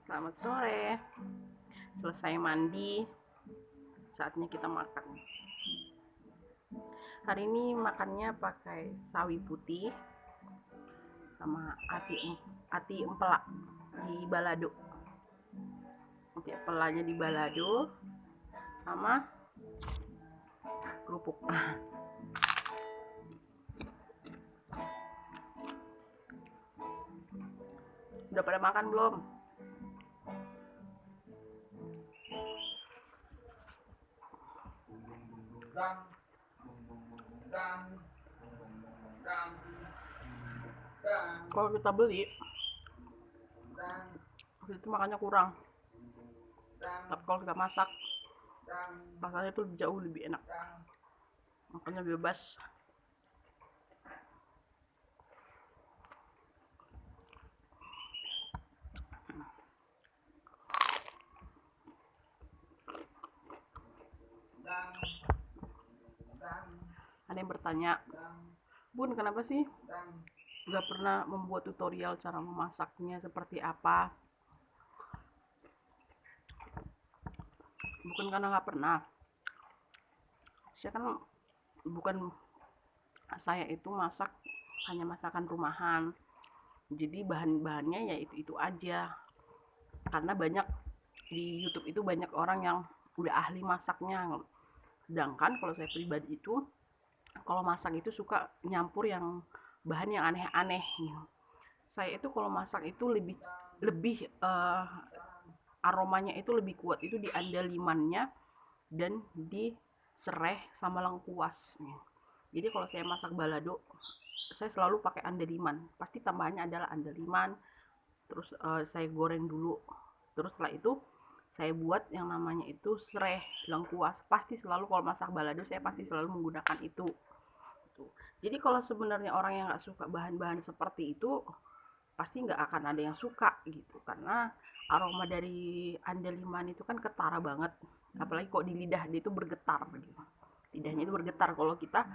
Selamat sore. Selesai mandi, saatnya kita makan. Hari ini makannya pakai sawi putih sama ati empelak di balado. Ati empelaknya di balado sama kerupuk. Udah pada makan belum? Kalau kita beli itu makannya kurang, tapi kalau kita masak rasanya itu jauh lebih enak, makanya bebas. Ada yang bertanya, Bun, kenapa sih nggak pernah membuat tutorial cara memasaknya seperti apa? Bukan karena nggak pernah, saya kan bukan, saya itu masak hanya masakan rumahan, jadi bahan-bahannya ya itu aja. Karena banyak di YouTube itu banyak orang yang udah ahli masaknya, sedangkan kalau saya pribadi itu kalau masak itu suka nyampur yang bahan yang aneh-aneh. Saya itu kalau masak itu lebih lebih aromanya itu lebih kuat itu di andalimannya dan di sereh sama lengkuas. Jadi kalau saya masak balado, saya selalu pakai andaliman. Pasti tambahannya adalah andaliman. Terus saya goreng dulu. Terus setelah itu saya buat yang namanya itu sereh lengkuas. Pasti selalu kalau masak balado saya pasti selalu menggunakan itu. Jadi kalau sebenarnya orang yang nggak suka bahan-bahan seperti itu, pasti nggak akan ada yang suka gitu, karena aroma dari andaliman itu kan ketara banget, apalagi kok di lidah dia itu bergetar gitu. Lidahnya itu bergetar kalau kita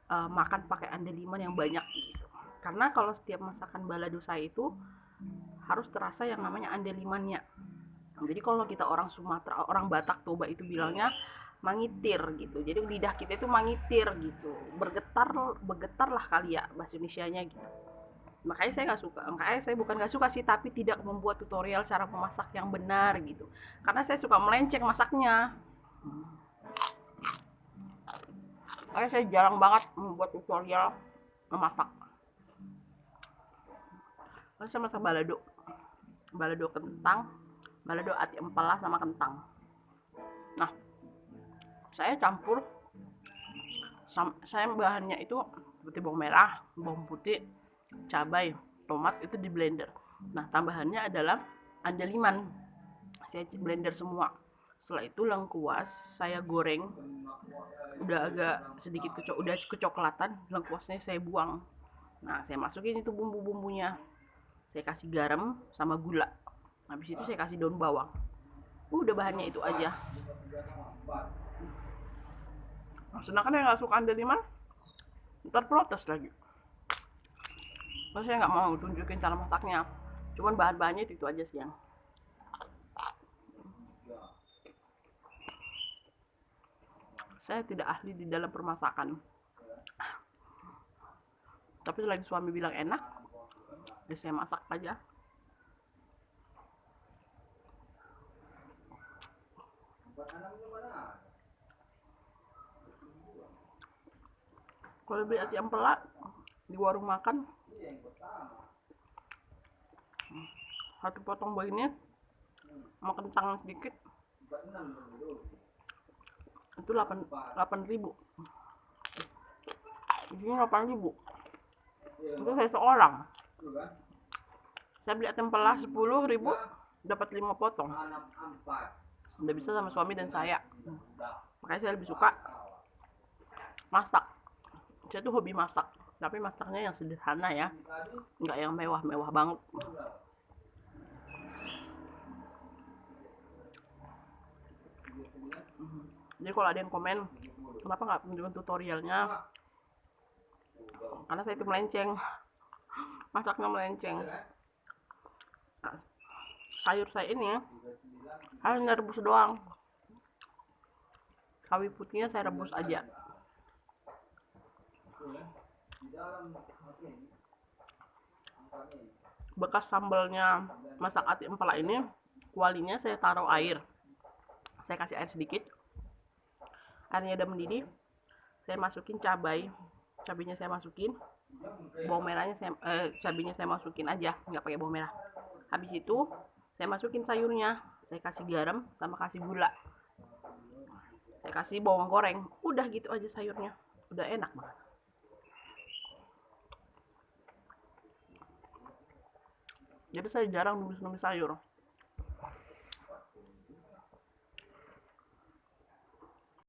makan pakai andaliman yang banyak gitu. Karena kalau setiap masakan balado saya itu harus terasa yang namanya andalimannya. Jadi kalau kita orang Sumatera, orang Batak Toba itu bilangnya mangitir gitu. Jadi lidah kita itu mangitir gitu. Bergetar lah kali ya bahasa Indonesianya gitu. Makanya saya nggak suka, makanya saya bukan nggak suka sih, tapi tidak membuat tutorial cara memasak yang benar gitu, karena saya suka melenceng masaknya. Makanya saya jarang banget membuat tutorial memasak. Karena saya masak balado kentang, balado ati empala sama kentang. Nah, saya campur, saya bahannya itu seperti bawang merah, bawang putih, cabai, tomat itu di blender. Nah, tambahannya adalah andaliman. Saya blender semua. Setelah itu lengkuas saya goreng. Udah agak sedikit udah kecoklatan, lengkuasnya saya buang. Nah, saya masukin itu bumbu-bumbunya. Saya kasih garam sama gula. Habis itu saya kasih daun bawang. Udah bahannya itu aja. Sedangkan yang nggak suka andaliman, ntar protes lagi. Terus saya nggak mau tunjukin cara masaknya. Cuman bahan-bahannya itu aja sih yang. Saya tidak ahli di dalam permasakan. Tapi selagi suami bilang enak, ya saya masak aja. Kalau beli ati empelak di warung makan, satu potong begini sama kentang sedikit itu 8.000. Ini 8.000 itu saya seorang. Saya beli ati empelak 10.000 dapat 5 potong, udah bisa sama suami dan saya. Makanya saya lebih suka masak. Saya tuh hobi masak, tapi masaknya yang sederhana ya, nggak yang mewah-mewah banget. Jadi kalau ada yang komen kenapa nggak tunjukin tutorialnya, karena saya itu melenceng, masaknya melenceng. sayur saya ini hanya rebus doang. Sawi putihnya saya rebus aja. Bekas sambalnya masak ati empala ini, kualinya saya taruh air. Saya kasih air sedikit. Airnya udah mendidih, saya masukin cabai. Cabainya saya masukin. Bawang merahnya cabainya saya masukin aja, nggak pakai bawang merah. Habis itu saya masukin sayurnya. Saya kasih garam sama kasih gula. Saya kasih bawang goreng. Udah gitu aja sayurnya. Udah enak banget. Jadi saya jarang numis-numis sayur.